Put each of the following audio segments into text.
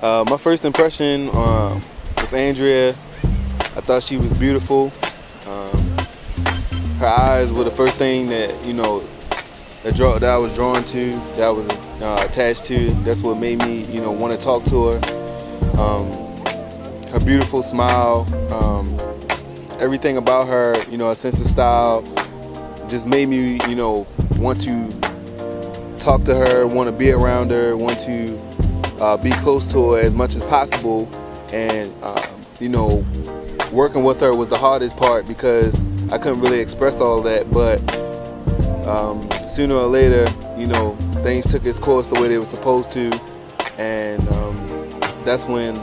My first impression with Andria, I thought she was beautiful. Her eyes were the first thing that that I was drawn to, that I was attached to. That's what made me want to talk to her. Her beautiful smile, everything about her, her sense of style, just made me want to talk to her, want to be around her, want to be close to her as much as possible. And working with her was the hardest part because I couldn't really express all that, but sooner or later, things took its course the way they were supposed to, and that's when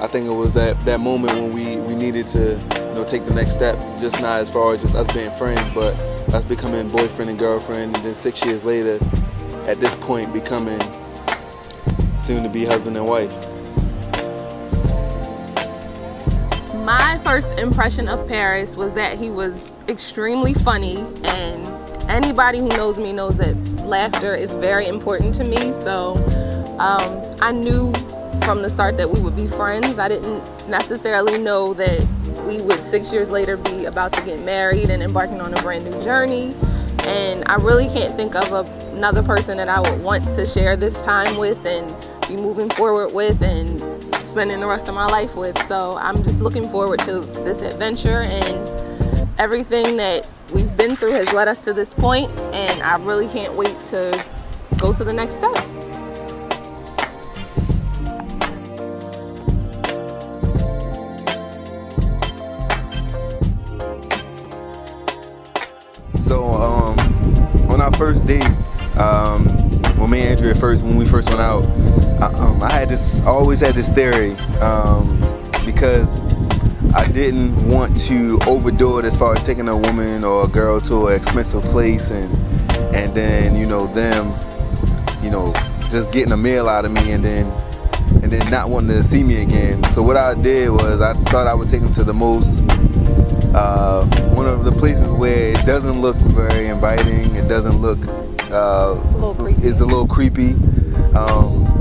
I think it was that moment when we needed to take the next step, just not as far as just us being friends, but us becoming boyfriend and girlfriend, and then 6 years later, at this point, becoming soon to be husband and wife. My first impression of Paris was that he was extremely funny, and anybody who knows me knows that laughter is very important to me. So I knew from the start that we would be friends. I didn't necessarily know that we would 6 years later be about to get married and embarking on a brand new journey. And I really can't think of another person that I would want to share this time with and be moving forward with and spending the rest of my life with. So I'm just looking forward to this adventure, and everything that we've been through has led us to this point, and I really can't wait to go to the next step. So on our first date, when me and Andria when we first went out, I always had this theory, because I didn't want to overdo it as far as taking a woman or a girl to an expensive place and then them just getting a meal out of me and then not wanting to see me again. So what I did was I thought I would take them to the most one of the places where it doesn't look very inviting. It doesn't look it's a little creepy.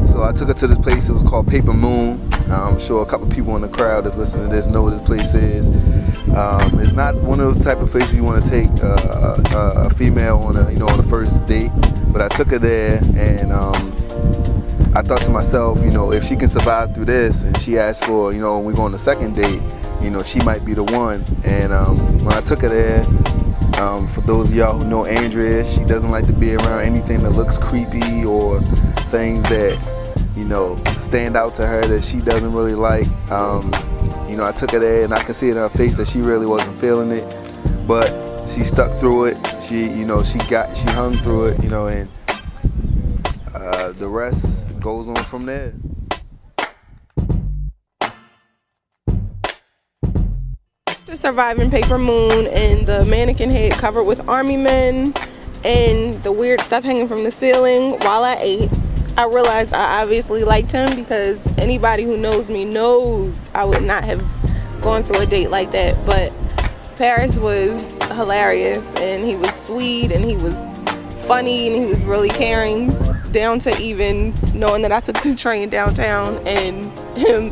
So I took her to this place. It was called Paper Moon. I'm sure a couple people in the crowd that's listening to this know what this place is. It's not one of those type of places you want to take a female on on the first date. But I took her there, and I thought to myself, if she can survive through this, and she asked for, when we go on the second date, she might be the one. And when I took her there, for those of y'all who know Andria, she doesn't like to be around anything that looks creepy or things that stand out to her that she doesn't really like. I took her there, and I could see in her face that she really wasn't feeling it, but she stuck through it. She hung through it, and the rest goes on from there. After surviving Paper Moon and the mannequin head covered with army men and the weird stuff hanging from the ceiling while I ate, I realized I obviously liked him, because anybody who knows me knows I would not have gone through a date like that. But Paris was hilarious, and he was sweet, and he was funny, and he was really caring, down to even knowing that I took the train downtown, and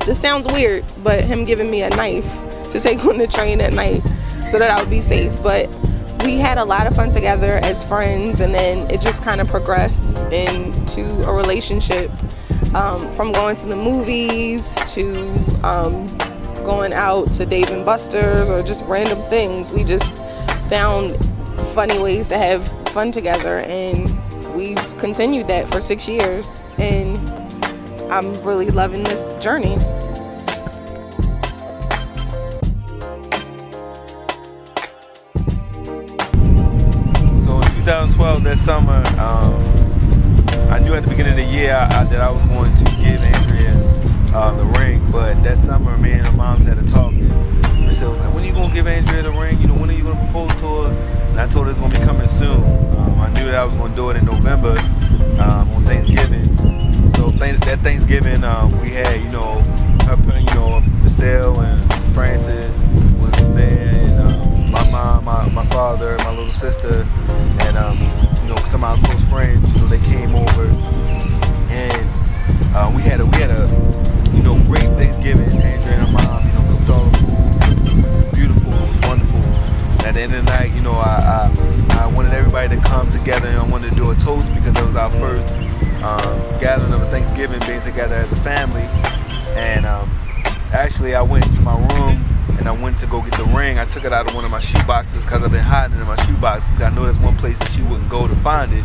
this sounds weird, but him giving me a knife to take on the train at night so that I would be safe. But we had a lot of fun together as friends, and then it just kind of progressed into a relationship, from going to the movies to going out to Dave & Buster's or just random things. We just found funny ways to have fun together, and we've continued that for 6 years, and I'm really loving this journey. So in 2012, that summer, I knew at the beginning of the year that I was going to give Andria the ring, but that summer, me and her moms had a talk, and Michelle was like, "When are you gonna give Andria the ring? When are you gonna propose to her?" And I told her it's gonna be coming soon. I knew that I was gonna do it in November, on Thanksgiving. So that Thanksgiving, we had, Michelle and Francis was there, and my mom, my father, my little sister, and some of our close friends, they came over, and We had a great Thanksgiving. Andrea and her mom, cooked all the food. It was beautiful. It was wonderful. And at the end of the night, I wanted everybody to come together, and I wanted to do a toast because that was our first gathering of a Thanksgiving, being together as a family. And actually, I went into my room and I went to go get the ring. I took it out of one of my shoe boxes because I've been hiding it in my shoe boxes. I know there's one place that she wouldn't go to find it.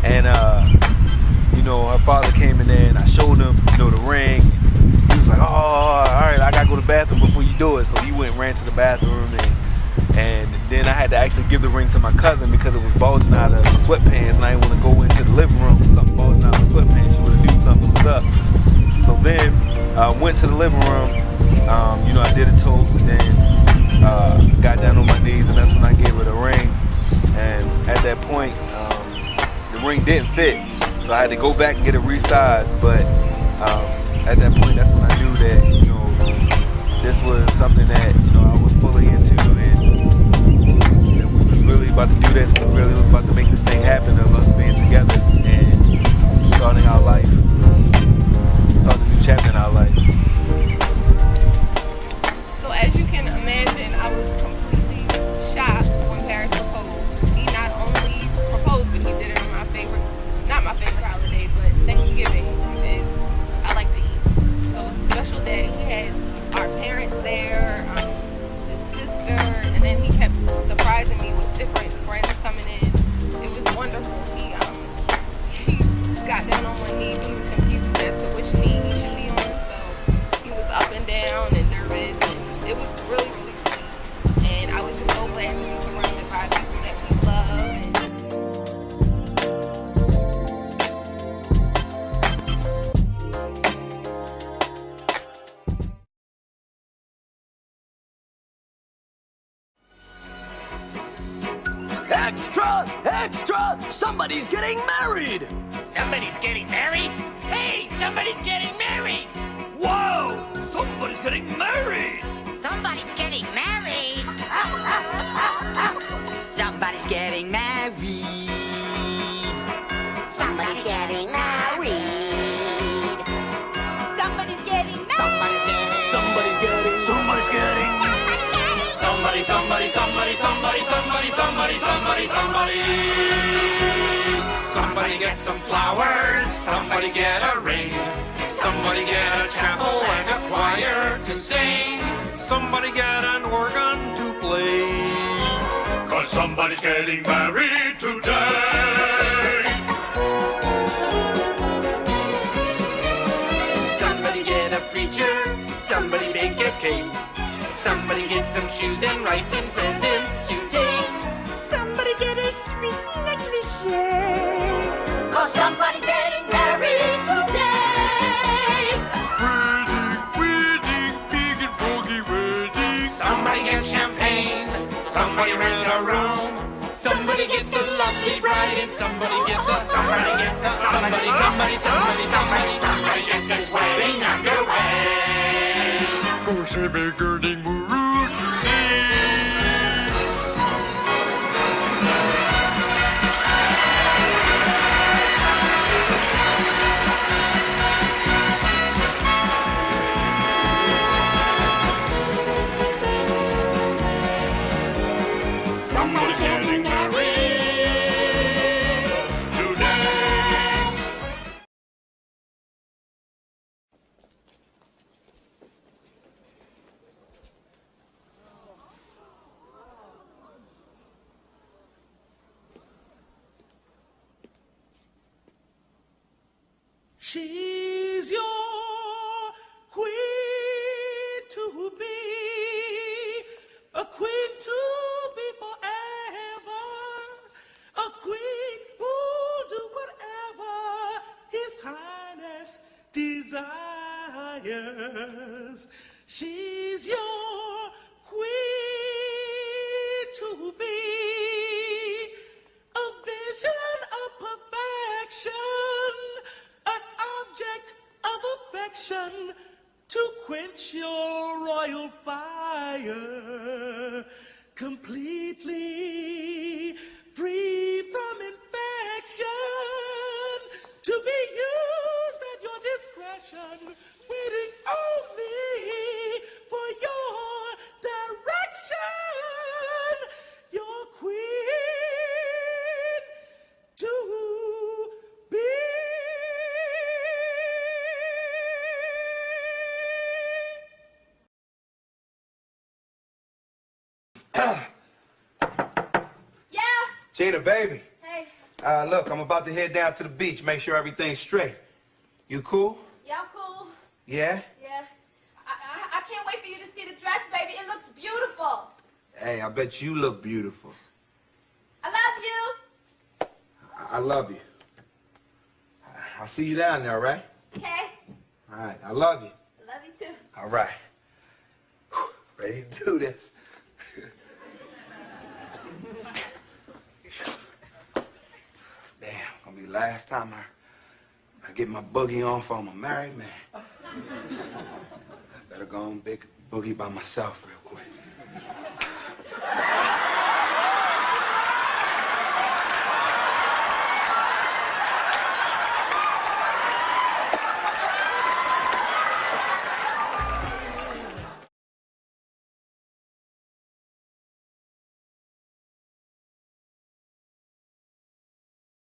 And her father came in there and I showed him, the ring. He was like, "Oh, all right, I gotta go to the bathroom before you do it." So he went and ran to the bathroom, and then I had to actually give the ring to my cousin because it was bulging out of the sweatpants, and I didn't want to go into the living room with something bulging out of the sweatpants. She would have knew something was up. So then I went to the living room. I did a toast, and then got down on my knees, and that's when I gave her the ring. And at that point, the ring didn't fit. So I had to go back and get it resized, but at that point, that's when I knew that, this was something that, I was fully into, and that we was really about to do this. We really was about to make this thing happen of us being together and starting our life, starting a new chapter in our life. So as you can imagine, I was completely shocked when Paris proposed. He not only proposed, but he did it on not my favorite holiday, but Thanksgiving, which is, I like to eat. So it was a special day. He had our parents there, his sister, and then he kept surprising me with different friends coming in. It was wonderful. He got down on one knee. He was confused as to which knee he should be on, so he was up and down and nervous, and it was really, really sweet. And I was just so glad to be surrounded by people that we love. Extra! Extra! Somebody's getting married! Somebody's getting married? Hey, somebody's getting married! Whoa! Somebody's getting married! Somebody's getting married! Somebody's getting married. Somebody's getting married! Somebody's getting married. Somebody's getting. Somebody's getting. Somebody's getting! Somebody, somebody, somebody, somebody, somebody, somebody, somebody, somebody. Somebody get some flowers. Somebody get a ring. Somebody get a chapel and a choir to sing. Somebody get an organ to play. 'Cause somebody's getting married today. Somebody get a preacher. Somebody bake a cake. Somebody get some shoes and rice and presents to take. Somebody get a sweet negligee. 'Cause somebody's getting married today. Wedding, big and froggy wedding. Somebody get champagne. Somebody rent a room. Somebody get the lovely bride, and somebody get somebody get this wedding underway. Gosh, I'm a girding mood today. Somebody's getting married today. She's your queen to be, a queen to be forever, a queen who'll do whatever His Highness desires. She's your queen to be, a vision of perfection, an object of affection to quench your royal fire, completely free from infection, to be used at your discretion Yeah? Gina, baby. Hey. Look, I'm about to head down to the beach, make sure everything's straight. You cool? Yeah, I'm cool. Yeah? Yeah. I can't wait for you to see the dress, baby. It looks beautiful. Hey, I bet you look beautiful. I love you. I love you. I'll see you down there, all right? Okay? All right, I love you. I love you too. All right. Ready to do this. Damn, gonna be the last time I get my boogie on for I'm a married man. Better go on big boogie by myself real